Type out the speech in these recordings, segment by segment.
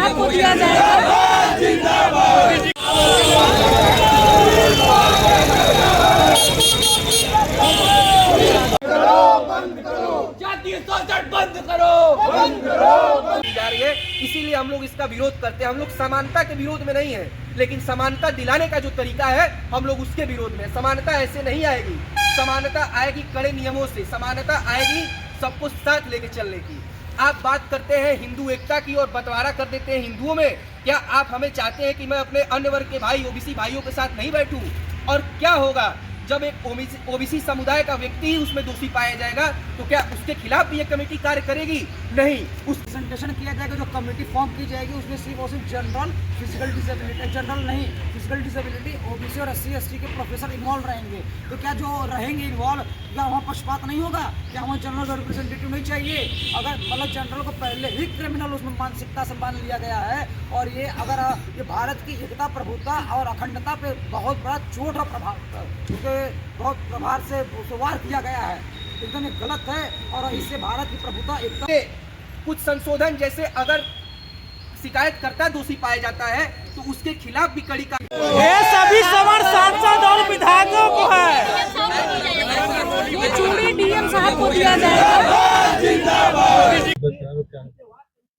साहब को दिया जाएगा। बंद करो जा रही है, इसीलिए हम लोग इसका विरोध करते हैं। हम लोग समानता के विरोध में नहीं है, लेकिन समानता दिलाने का जो तरीका है हम लोग उसके विरोध में। समानता ऐसे नहीं आएगी, समानता आएगी कड़े नियमों से, समानता आएगी सबको साथ लेके चलने की। आप बात करते हैं हिंदू एकता की और बंटवारा कर देते हैं हिंदुओं में। क्या आप हमें चाहते हैं कि मैं अपने अन्य वर्ग के भाई ओबीसी भाइयों के साथ नहीं बैठूं? और क्या होगा जब एक ओबीसी समुदाय का व्यक्ति ही उसमें दोषी पाया जाएगा, तो क्या उसके खिलाफ भी ये कमेटी कार्य करेगी? नहीं। उस प्रेजेंटेशन किया जाएगा, जो कमेटी फॉर्म की जाएगी उसमें सिर्फ और सिर्फ जनरल फिजिकल डिसेबिलिटी, जनरल नहीं फिजिकल डिसेबिलिटी, ओबीसी और SC/ST के प्रोफेसर इन्वॉल्व रहेंगे। तो क्या जो रहेंगे इन्वॉल्व, क्या वहाँ पक्षपात नहीं होगा? क्या वहाँ जनरल रिप्रेजेंटेटिव नहीं चाहिए? अगर मतलब जनरल को पहले ही क्रिमिनल उसमें मानसिकता से मान लिया गया है, और ये अगर ये भारत की एकता, प्रभुता और अखंडता पे बहुत बड़ा चोट और बहुत प्रभार से वार किया गया है, एकदम गलत है। और इससे भारत की प्रभुता एकता कुछ संशोधन, जैसे अगर शिकायतकर्ता दोषी पाया जाता है तो उसके खिलाफ भी कड़ी का ये सभी सवाल सांसद और विधायकों को है। ये चूड़ी DM साहब को दिया जाएगा।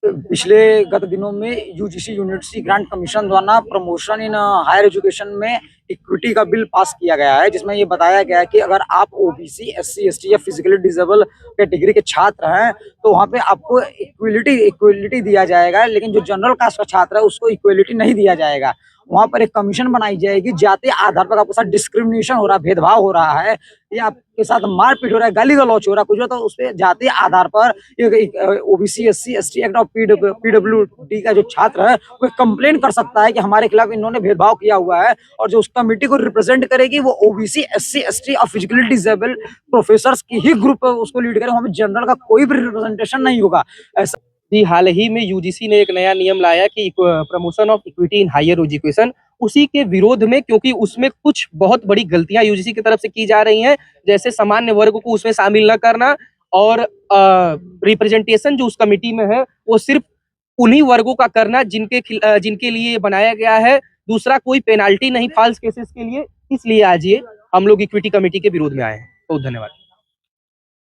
पिछले गत दिनों में UGC यूनिवर्सिटी ग्रांट कमीशन द्वारा प्रमोशन इन हायर एजुकेशन में इक्विटी का बिल पास किया गया है, जिसमें ये बताया गया है कि अगर आप OBC, SC/ST या फिजिकली डिसेबल कैटेगरी के छात्र हैं तो वहाँ पे आपको इक्वलिटी दिया जाएगा, लेकिन जो जनरल कास्ट का छात्र है उसको इक्वलिटी नहीं दिया जाएगा। वहाँ पर एक कमीशन बनाई जाएगी, जाति आधार पर आपके साथ डिस्क्रिमिनेशन हो रहा है, भेदभाव हो रहा है, या आपके साथ मारपीट हो रहा है, गाली गलौच हो रहा है कुछ हो, तो उस पर जाति आधार पर OBC, SC/ST एक्ट और PWD का जो छात्र है वो कंप्लेन कर सकता है कि हमारे खिलाफ इन्होंने भेदभाव किया हुआ है। और जो उस कमेटी को रिप्रेजेंट करेगी वो OBC, SC/ST और फिजिकली डिसेबल प्रोफेसर्स की ही ग्रुप उसको लीड करे, वहाँ पे जनरल का कोई भी रिप्रेजेंटेशन नहीं होगा। ऐसा हाल ही में UGC ने एक नया नियम लाया कि promotion of equity in higher education, उसी के विरोध में, क्योंकि उसमें कुछ बहुत बड़ी गलतियां UGC की तरफ से की जा रही हैं, जैसे सामान्य वर्ग को उसमें शामिल न करना, और रिप्रेजेंटेशन जो उस कमेटी में है वो सिर्फ उन्हीं वर्गों का करना जिनके लिए बनाया गया है। दूसरा, कोई पेनाल्टी नहीं फॉल्स केसेस के लिए। इसलिए आज ये हम लोग इक्विटी कमेटी के विरोध में आए हैं। बहुत धन्यवाद।